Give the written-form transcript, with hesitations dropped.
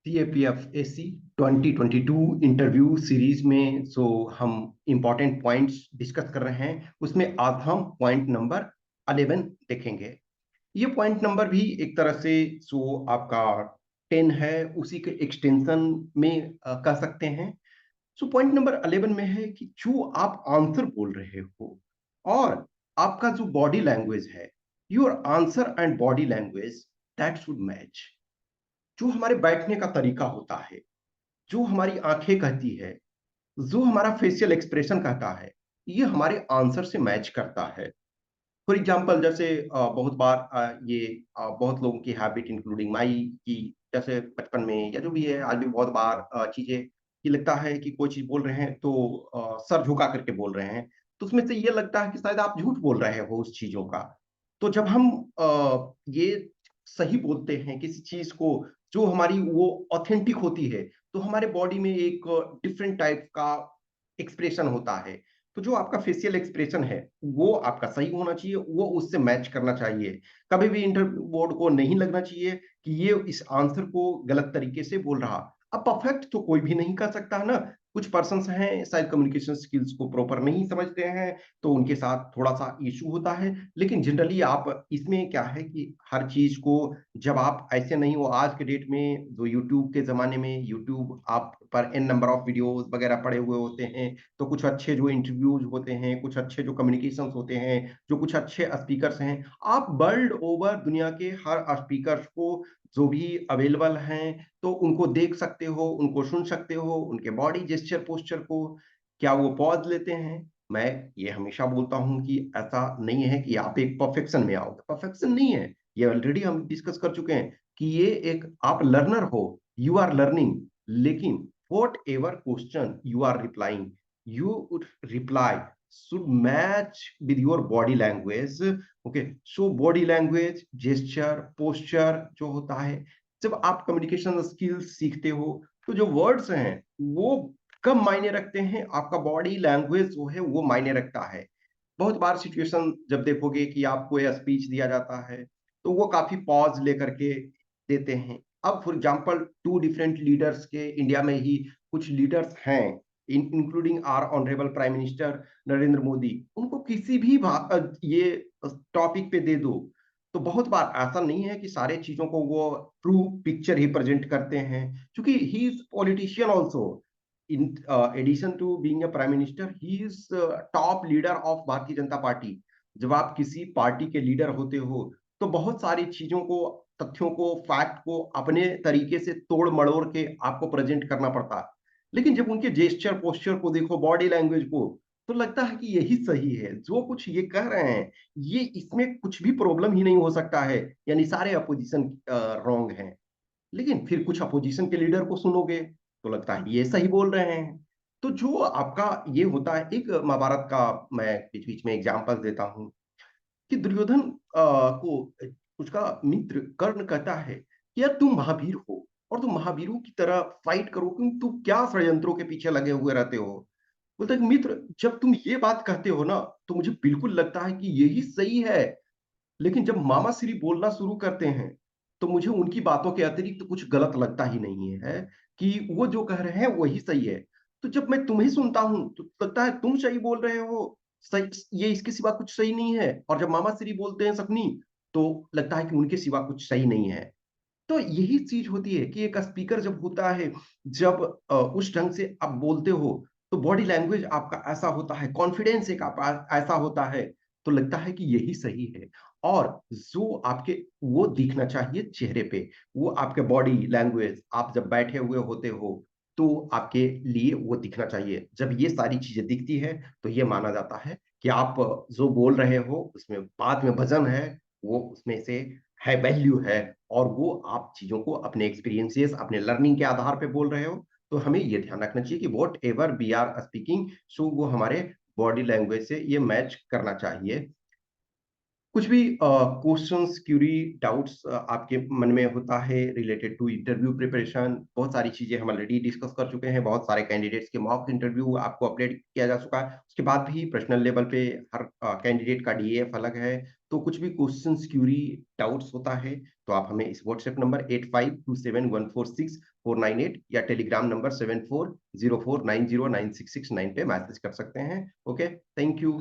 CAPF-AC 2022 interview series में हम important points discuss कर रहे हैं। उसमें आज हम पॉइंट नंबर 11 देखेंगे। ये पॉइंट नंबर भी एक तरह से आपका 10 है, उसी के एक्सटेंशन में कह सकते हैं। पॉइंट नंबर 11 में है कि जो आप आंसर बोल रहे हो और आपका जो बॉडी लैंग्वेज है, your answer and body language that should match. जो हमारे बैठने का तरीका होता है, जो हमारी आंखें कहती है, जो हमारा फेशियल एक्सप्रेशन कहता है, ये हमारे आंसर से मैच करता है। फॉर एग्जाम्पल जैसे बहुत बार बहुत लोगों की हैबिट इंक्लूडिंग माई की, जैसे बचपन में या जो भी है आज भी बहुत बार चीजें ये लगता है कि कोई चीज बोल रहे हैं तो सर झुका करके बोल रहे हैं, तो उसमें से ये लगता है कि शायद आप झूठ बोल रहे हो उस चीजों का। तो जब हम ये सही बोलते हैं किसी चीज को जो हमारी वो ऑथेंटिक होती है, तो हमारे बॉडी में एक डिफरेंट टाइप का एक्सप्रेशन होता है। तो जो आपका फेशियल एक्सप्रेशन है वो आपका सही होना चाहिए, वो उससे मैच करना चाहिए। कभी भी इंटरव्यू बोर्ड को नहीं लगना चाहिए कि ये इस आंसर को गलत तरीके से बोल रहा। अब परफेक्ट तो कोई भी नहीं कर सकता है ना। कुछ पर्सन्स हैं शायद कम्युनिकेशन स्किल्स को प्रॉपर नहीं समझते हैं, तो उनके साथ थोड़ा सा इशू होता है। लेकिन जनरली आप इसमें क्या है कि हर चीज को जब आप ऐसे नहीं हो, आज के डेट में जो यूट्यूब के जमाने में यूट्यूब आप पर एन नंबर ऑफ वीडियोस वगैरह पड़े हुए होते हैं, तो कुछ अच्छे जो इंटरव्यूज होते हैं, कुछ अच्छे जो कम्युनिकेशंस होते हैं, जो कुछ अच्छे स्पीकर्स हैं, आप वर्ल्ड ओवर दुनिया के हर स्पीकर्स को जो भी अवेलेबल हैं, तो उनको देख सकते हो, उनको सुन सकते हो, उनके बॉडी जेस्चर पोस्चर को। क्या वो पॉज लेते हैं? मैं ये हमेशा बोलता हूं कि ऐसा नहीं है कि आप एक परफेक्शन में आओगे, परफेक्शन नहीं है। ये ऑलरेडी हम डिस्कस कर चुके हैं कि ये एक आप लर्नर हो, यू आर लर्निंग। लेकिन whatever question you are replying, you reply should match with your body language. Okay, so body language, gesture, posture जो होता है, जब आप कम्युनिकेशन स्किल्स सीखते हो, तो जो वर्ड्स हैं वो कम मायने रखते हैं, आपका बॉडी लैंग्वेज जो है वो मायने रखता है। बहुत बार सिचुएशन जब देखोगे कि आपको यह स्पीच दिया जाता है, तो वो काफी पॉज लेकर के देते हैं। अब for example two different leaders के इंडिया में ही कुछ लीडर्स हैं, including our honourable prime minister Narendra Modi, उनको किसी भी ये टॉपिक पे दे दो, तो बहुत बार ऐसा नहीं है कि सारे चीजों को वो ट्रू पिक्चर ही प्रेजेंट करते हैं, क्योंकि he is politician also. in addition to being a prime minister, he is top leader of Bharatiya Janata party. जब आप किसी पार्टी के लीडर होते हो, तो बहुत सारी चीजों को, तथ्यों को, फैक्ट को अपने तरीके से तोड़ मड़ोड़ के आपको प्रेजेंट करना पड़ता है। लेकिन जब उनके जेस्चर पोस्चर को देखो, बॉडी लैंग्वेज को, तो लगता है कि यही सही है, जो कुछ ये कह रहे हैं, ये इसमें कुछ भी प्रॉब्लम ही नहीं हो सकता है, यानी सारे अपोजिशन रॉन्ग हैं। लेकिन फिर कुछ अपोजिशन के लीडर को सुनोगे तो लगता है ये सही बोल रहे हैं। तो जो आपका ये होता है, एक महाभारत का मैं बीच बीच में एग्जांपल देता हूँ कि दुर्योधन को उसका मित्र कर्ण कहता है कि यार तुम महावीर हो और तुम महावीरों की तरह फाइट करो, क्यों तुम क्या षड्यंत्रों के पीछे लगे हुए रहते हो। बोलता है कि मित्र, जब तुम ये बात कहते हो ना, तो मुझे बिल्कुल लगता है कि यही सही है। लेकिन जब मामा श्री बोलना शुरू करते हैं, तो मुझे उनकी बातों के अतिरिक्त तो कुछ गलत लगता ही नहीं है, कि वो जो कह रहे हैं वही सही है। तो जब मैं तुम्हें सुनता हूं तो लगता है तुम सही बोल रहे हो, सही ये इसके सिवा कुछ सही नहीं है। और जब मामा श्री बोलते हैं सपनी, तो लगता है कि उनके सिवा कुछ सही नहीं है। तो यही चीज होती है कि एक स्पीकर जब होता है, जब उस ढंग से आप बोलते हो, तो बॉडी लैंग्वेज आपका ऐसा होता है, कॉन्फिडेंस एक आप ऐसा होता है, तो लगता है कि यही सही है। और जो आपके वो दिखना चाहिए चेहरे पे, वो आपके बॉडी लैंग्वेज, आप जब बैठे हुए होते हो तो आपके लिए वो दिखना चाहिए। जब ये सारी चीजें दिखती है, तो ये माना जाता है कि आप जो बोल रहे हो उसमें बात में वजन है, वो उसमें से है, वैल्यू है। और वो आप चीजों को अपने एक्सपीरियंसेस, अपने लर्निंग के आधार पे बोल रहे हो। तो हमें ये ध्यान रखना चाहिए कि whatever we are speaking, so वो हमारे बॉडी लैंग्वेज से ये मैच करना चाहिए। कुछ भी क्वेश्चंस, क्यूरी, डाउट्स आपके मन में होता है रिलेटेड टू इंटरव्यू प्रिपरेशन, बहुत सारी चीजें हम ऑलरेडी डिस्कस कर चुके हैं, बहुत सारे कैंडिडेट्स के मॉक इंटरव्यू आपको अपडेट किया जा चुका है। उसके बाद भी पर्सनल लेवल पे हर कैंडिडेट का डीएफ अलग है। तो कुछ भी क्वेश्चंस, क्यूरी, डाउट्स होता है तो आप हमें इस व्हाट्सएप नंबर 8527146498 या टेलीग्राम नंबर 7404909669 पे मैसेज कर सकते हैं। Okay, thank you.